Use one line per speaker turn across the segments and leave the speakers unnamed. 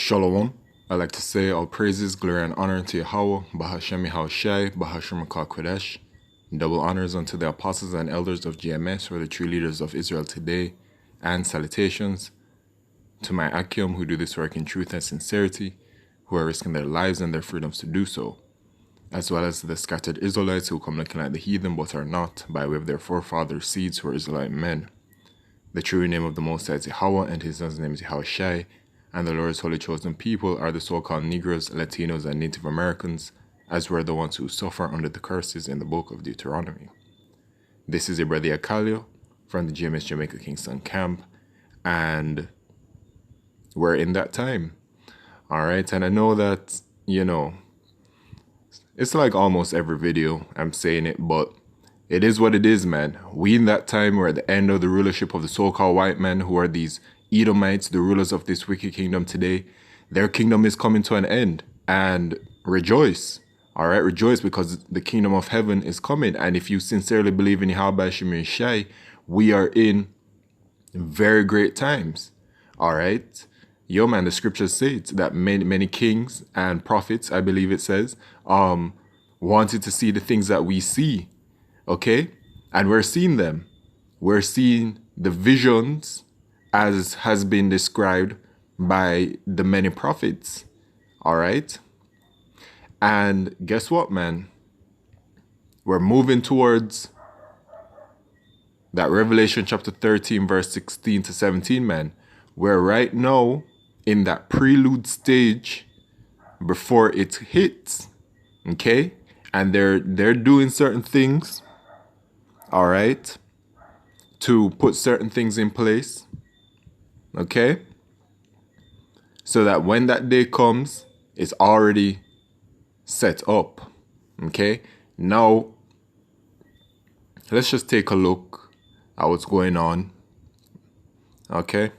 Shalom. I like to say all praises, glory, and honor to Yahweh, Bahashem Yahushai, Bahashem Kodesh. Double honors unto the apostles and elders of GMS, who are the true leaders of Israel today, and salutations to my Akim, who do this work in truth and sincerity, who are risking their lives and their freedoms to do so, as well as the scattered Israelites who come looking like the heathen but are not, by way of their forefathers' seeds who are Israelite men. The true name of the Most High is Yahweh, and his son's name is Yahushai, and the Lord's holy chosen people are the so-called Negroes, Latinos, and Native Americans, as were the ones who suffer under the curses in the book of Deuteronomy. This is your brother Akalio from the GMS Jamaica Kingston camp, and we're in that time. Alright, and I know that, it's like almost every video I'm saying it, but it is what it is, man. We in that time, we're at the end of the rulership of the so-called white men, who are these Edomites, the rulers of this wicked kingdom today. Their kingdom is coming to an end, and rejoice. All right, rejoice, because the kingdom of heaven is coming. And if you sincerely believe in Yahweh Shemir Shai, we are in very great times. All right. Yo, man, the scriptures say it, that many kings and prophets, I believe it says, wanted to see the things that we see. Okay? And we're seeing them. We're seeing the visions as has been described by the many prophets. All right? And guess what, man? We're moving towards that Revelation chapter 13, verse 16 to 17, man. We're right now in that prelude stage before it hits. Okay? And they're doing certain things, all right, to put certain things in place, okay, so that when that day comes, it's already set up, okay. Now, let's just take a look at what's going on, okay.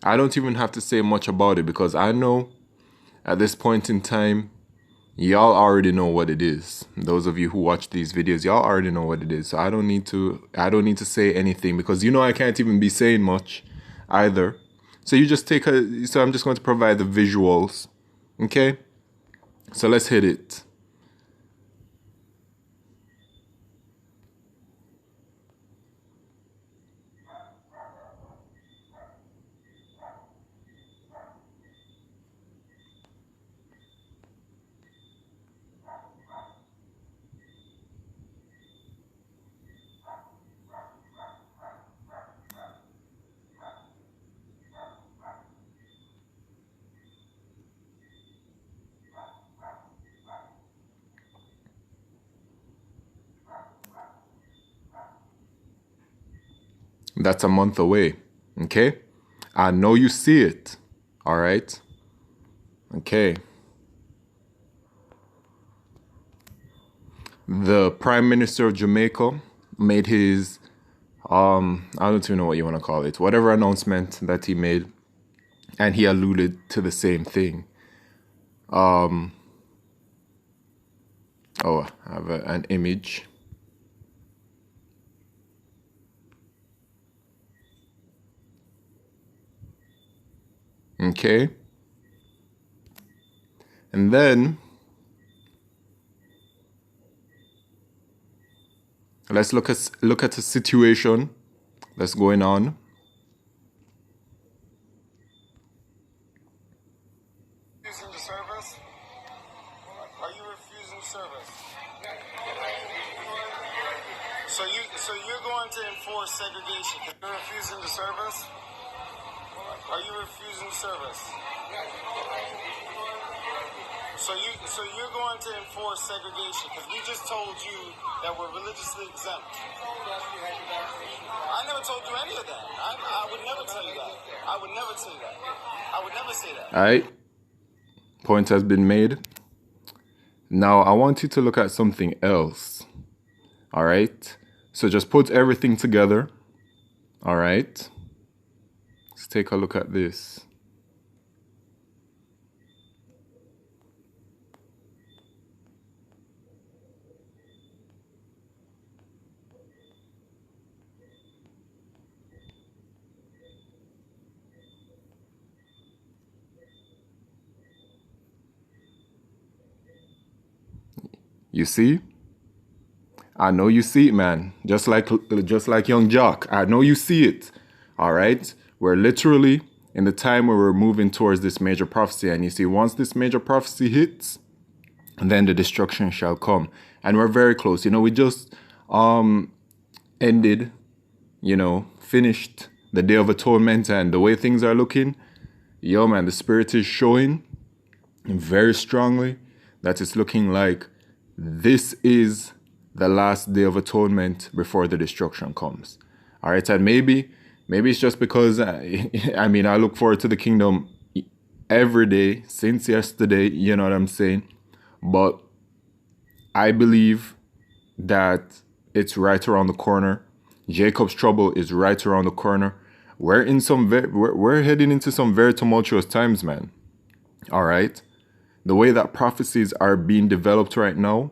I don't even have to say much about it, because I know at this point in time, y'all already know what it is. Those of you who watch these videos, y'all already know what it is. So I don't need to say anything, because I can't even be saying much either. So you just so I'm just going to provide the visuals. Okay? So let's hit it. That's a month away. Okay? I know you see it. All right? Okay. The Prime Minister of Jamaica made his, I don't even know what you want to call it, whatever announcement that he made, and he alluded to the same thing. Oh, I have an image. Okay. And then let's look at the situation that's going on.
Refusing the service? Are you refusing service? So you're going to enforce segregation because you're refusing the service? Are you refusing service? So you're going to enforce segregation because we just told you that we're religiously exempt. I never told you any of that. I would never tell you that. I would never tell you that. I would never say that.
All right. Point has been made. Now I want you to look at something else. All right. So just put everything together. All right. Let's take a look at this. You see? I know you see it, man. Just like young Jock. I know you see it. All right? We're literally in the time where we're moving towards this major prophecy. And you see, once this major prophecy hits, then the destruction shall come. And we're very close. You know, we just ended, finished the Day of Atonement, and the way things are looking, yo, man, the Spirit is showing very strongly that it's looking like this is the last Day of Atonement before the destruction comes. All right, and maybe it's just because, I look forward to the kingdom every day since yesterday, you know what I'm saying? But I believe that it's right around the corner. Jacob's trouble is right around the corner. We're heading into some very tumultuous times, man. All right? The way that prophecies are being developed right now,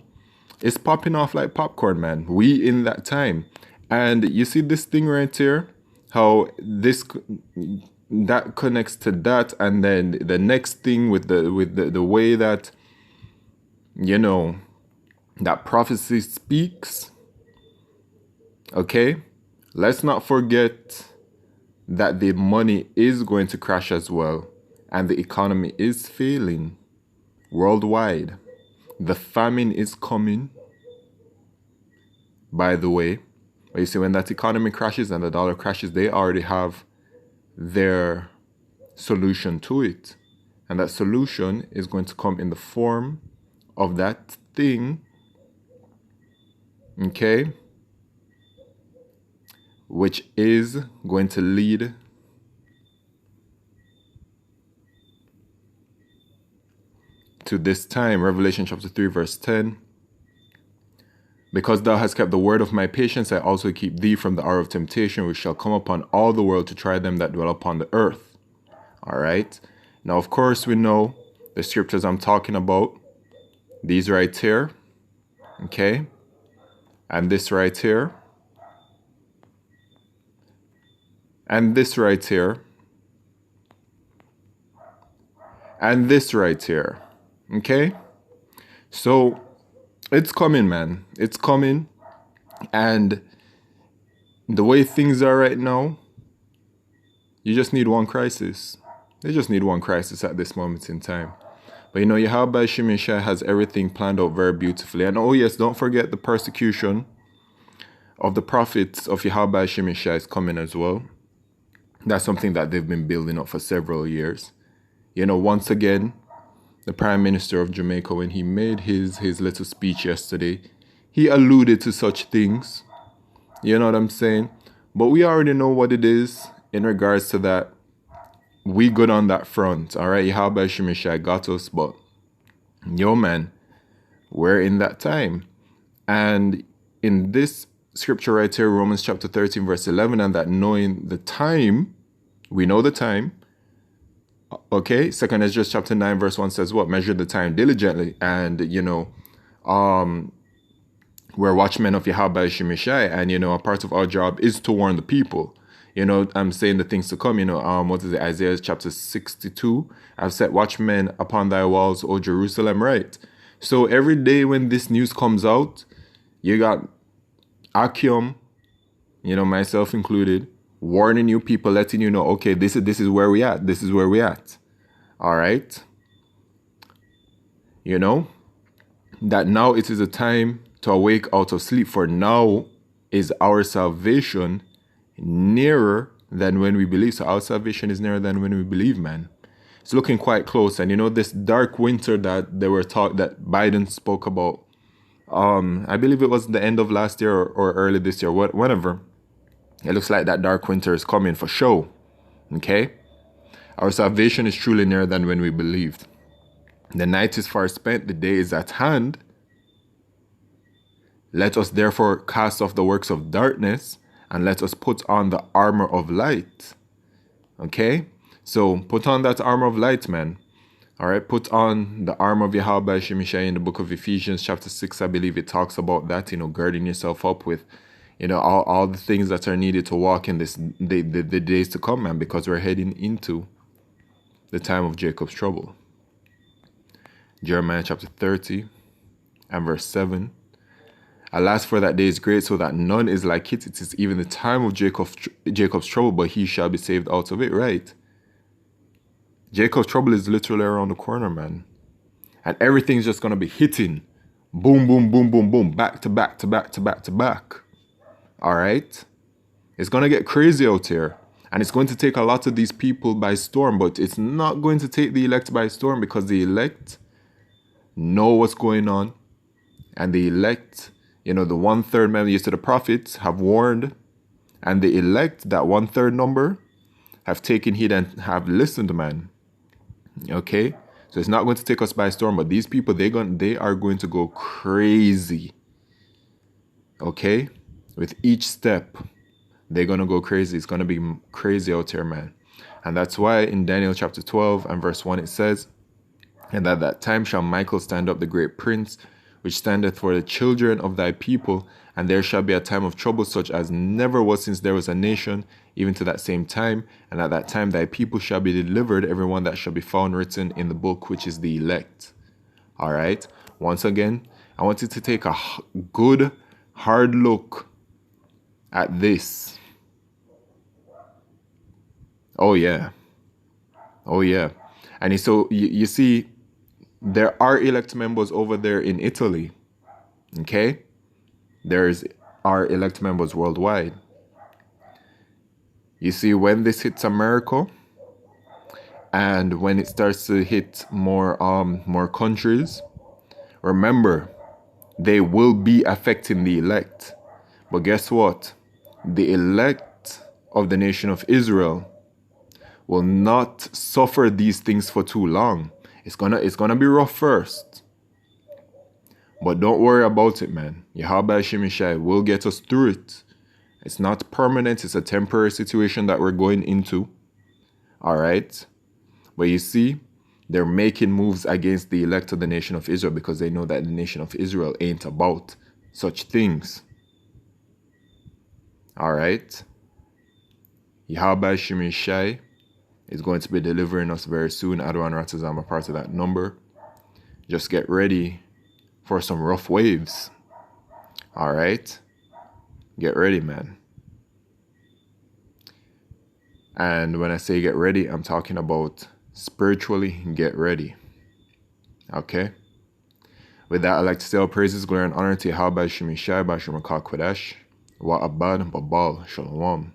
it's popping off like popcorn, man. We in that time. And you see this thing right here, how that connects to that, and then the next thing with the way that, that prophecy speaks. Okay? Let's not forget that the money is going to crash as well, and the economy is failing worldwide. The famine is coming, by the way. But you see, when that economy crashes and the dollar crashes, they already have their solution to it. And that solution is going to come in the form of that thing, okay, which is going to lead to this time. Revelation chapter 3 verse 10. Because thou hast kept the word of my patience, I also keep thee from the hour of temptation, which shall come upon all the world to try them that dwell upon the earth. All right. Now, of course, we know the scriptures I'm talking about. These right here. Okay. And this right here. And this right here. And this right here. Okay. So it's coming, man. It's coming. And the way things are right now, you just need one crisis. They just need one crisis at this moment in time. But Yahweh Shemeshai has everything planned out very beautifully. And oh yes, don't forget the persecution of the prophets of Yahweh Shemeshai is coming as well. That's something that they've been building up for several years. Once again, the Prime Minister of Jamaica, when he made his little speech yesterday, he alluded to such things. You know what I'm saying? But we already know what it is in regards to that. We good on that front. All right, Yahweh Shemeshai got us, but yo, man, we're in that time. And in this scripture right here, Romans chapter 13, verse 11, and that knowing the time, we know the time. Okay, 2 Ezra chapter 9, verse 1 says what? Measure the time diligently. And, we're watchmen of Yahweh Shemeshai, and, a part of our job is to warn the people. I'm saying the things to come, what is it? Isaiah chapter 62. I've set watchmen upon thy walls, O Jerusalem, right? So every day when this news comes out, you got Akim, myself included, warning you people, letting you know, okay, this is where we at. This is where we at. All right. That now it is a time to awake out of sleep, for now is our salvation nearer than when we believe. So our salvation is nearer than when we believe, man. It's looking quite close. And this dark winter that they were that Biden spoke about, I believe it was the end of last year or early this year, whenever. It looks like that dark winter is coming for sure. Okay? Our salvation is truly nearer than when we believed. The night is far spent, the day is at hand. Let us therefore cast off the works of darkness, and let us put on the armor of light. Okay? So put on that armor of light, man. All right? Put on the armor of Yahweh Shemeshai in the book of Ephesians chapter 6. I believe it talks about that, girding yourself up with, all the things that are needed to walk in the days to come, man, because we're heading into the time of Jacob's trouble. Jeremiah chapter 30. and verse 7. Alas, for that day is great, so that none is like it. It is even the time of Jacob's trouble, but he shall be saved out of it, right? Jacob's trouble is literally around the corner, man. And everything's just going to be hitting. Boom, boom, boom, boom, boom. Back to back to back to back to back. All right? It's going to get crazy out here. And it's going to take a lot of these people by storm. But it's not going to take the elect by storm, because the elect know what's going on. And the elect, the 1/3 men used to the prophets have warned. And the elect, that 1/3 number, have taken heed and have listened, man. Okay? So it's not going to take us by storm. But these people, they are going to go crazy. Okay? With each step, they're going to go crazy. It's going to be crazy out here, man. And that's why in Daniel chapter 12 and verse 1 it says, and at that time shall Michael stand up, the great prince, which standeth for the children of thy people, and there shall be a time of trouble such as never was since there was a nation, even to that same time. And at that time thy people shall be delivered, everyone that shall be found written in the book, which is the elect. All right. Once again, I want you to take a good, hard look at this. Oh, yeah. Oh, yeah. And so you see, there are elect members over there in Italy. Okay? Are elect members worldwide. You see, when this hits America, and when it starts to hit more countries, remember, they will be affecting the elect. But guess what? The elect of the nation of Israel will not suffer these things for too long. It's gonna be rough first. But don't worry about it, man. Yahweh Shemishai will get us through it. It's not permanent. It's a temporary situation that we're going into. All right? But you see, they're making moves against the elect of the nation of Israel because they know that the nation of Israel ain't about such things. All right? Yahweh Shemishai is going to be delivering us very soon. Adwan Ratazam, a part of that number. Just get ready for some rough waves. All right? Get ready, man. And when I say get ready, I'm talking about spiritually get ready. Okay? With that, I'd like to say all praises, glory, and honor to Yahweh Shemishai, Bashir Makal Kodesh, Wa Abad, Babal, Shalom.